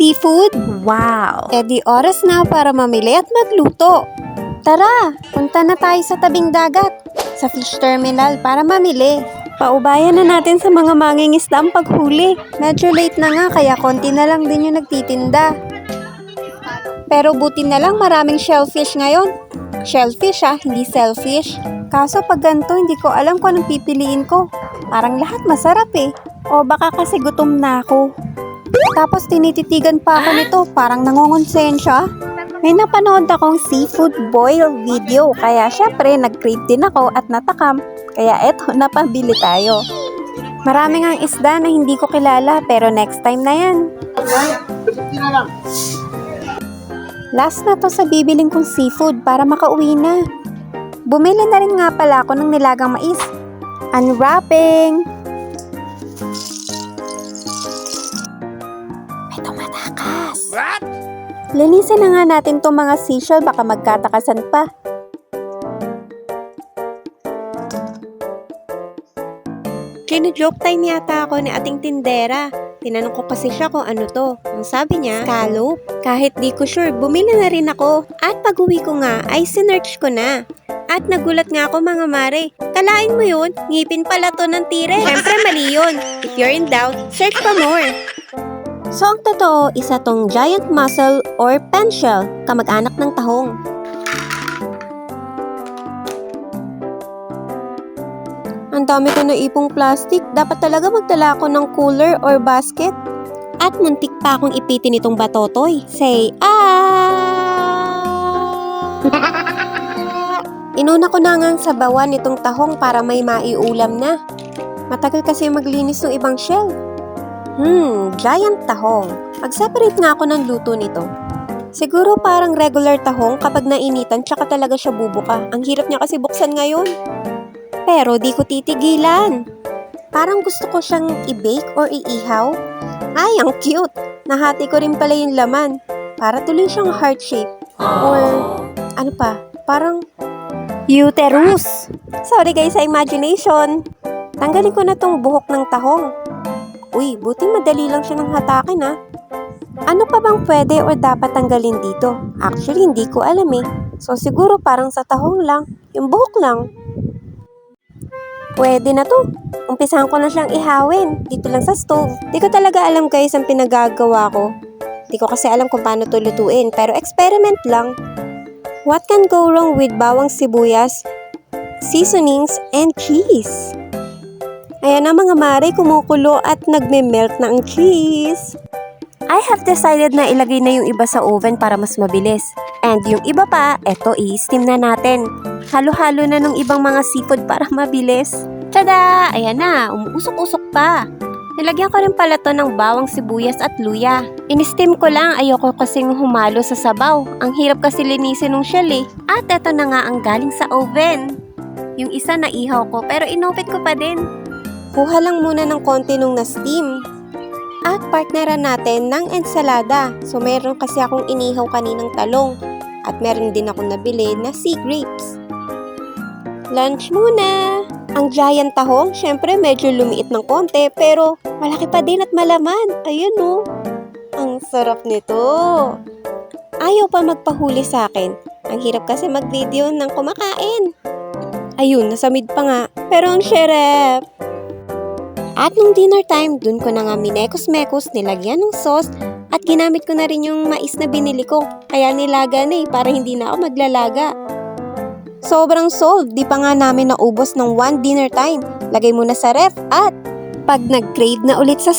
seafood? Wow! E di oras na para mamili at magluto. Tara, punta na tayo sa tabing dagat, sa fish terminal para mamili. Paubayan na natin sa mga mangingisda ang paghuli. Medyo late na nga kaya konti na lang din yung nagtitinda. Pero buti na lang maraming shellfish ngayon. Shellfish hindi selfish. Kaso pag ganito hindi ko alam kung anong pipiliin ko. Parang lahat masarap eh. O baka kasi gutom na ako. Tapos tinititigan pa ako nito, parang nangongonsensya. May napanood akong seafood boil video, kaya syempre nag-crave din ako at natakam. Kaya eto, napabili tayo. Marami ngang isda na hindi ko kilala, pero next time na yan. Last na to sa bibiling kong seafood para makauwi na. Bumili na rin nga pala ako ng nilagang mais. Unwrapping! May tumatakas. What? Linisin na nga natin tong mga seashell, baka magkatakasan pa. Kino-joke time yata ako ni ating tindera. Tinanong ko kasi siya kung ano to. Ang sabi niya, scallop. Kahit di ko sure, bumili na rin ako. At pag-uwi ko nga, ay sinearch ko na. At nagulat nga ako mga mare. Kalain mo yun, ngipin pala to ng tire. Siyempre mali yun. If you're in doubt, search for more. So ang totoo, isa tong giant mussel or pen shell, kamag-anak ng tahong. Ang dami ko na ipong plastic, dapat talaga magdala ako ng cooler or basket. At muntik pa akong ipitin itong batotoy. Say, Inuna ko na nga sa bawan itong tahong para may maiulam na. Matagal kasi maglinis ng ibang shell. Giant tahong. Mag-separate nga ako ng luto nito. Siguro parang regular tahong kapag nainitan tsaka talaga siya bubuka. Ang hirap niya kasi buksan ngayon. Pero di ko titigilan. Parang gusto ko siyang i-bake or iihaw. Ay, ang cute! Nahati ko rin pala yung laman. Para tuloy siyang heart shape. Or, ano pa, parang uterus. Sorry guys sa imagination. Tanggalin ko na tong buhok ng tahong. Uy, buti madali lang siya ng hatakin Ano pa bang pwede or dapat tanggalin dito? Actually, hindi ko alam eh. So siguro parang sa tahong lang, yung buhok lang. Pwede na to. Umpisahan ko na siyang ihawin. Dito lang sa stove. Di ko talaga alam guys ang pinagagawa ko. Di ko kasi alam kung paano to lutuin. Pero experiment lang. What can go wrong with bawang sibuyas, seasonings, and cheese? Ayan na mga mare, kumukulo at nagme-melt na ang cheese. I have decided na ilagay na yung iba sa oven para mas mabilis. And yung iba pa, eto i-steam na natin. Halo-halo na ng ibang mga seafood para mabilis. Tada! Ayan na, umuusok-usok pa. Nilagyan ko rin pala to ng bawang sibuyas at luya. In-steam ko lang, ayoko kasing humalo sa sabaw. Ang hirap kasi linisin ng shell eh. At eto na nga ang galing sa oven. Yung isa na ihaw ko pero inopit ko pa din. Kuha lang muna ng konti nung na-steam. At partneran natin ng ensalada. So meron kasi akong inihaw kaninang talong. At meron din akong nabili na sea grapes. Lunch muna! Ang giant tahong, syempre medyo lumiit ng konti, pero malaki pa din at malaman. Ayun ang sarap nito. Ayaw pa magpahuli sa akin. Ang hirap kasi mag-video ng kumakain. Ayun, nasamid pa nga. Pero ang syarap. At nung dinner time, dun ko na nga minekos-mekos, nilagyan ng sauce, at ginamit ko na rin yung mais na binili ko. Kaya nilaga na para hindi na ako maglalaga. Sobrang solve, di pa nga namin naubos ng 1 dinner time. Lagay mo na sa ref at pag nag-crave na ulit sa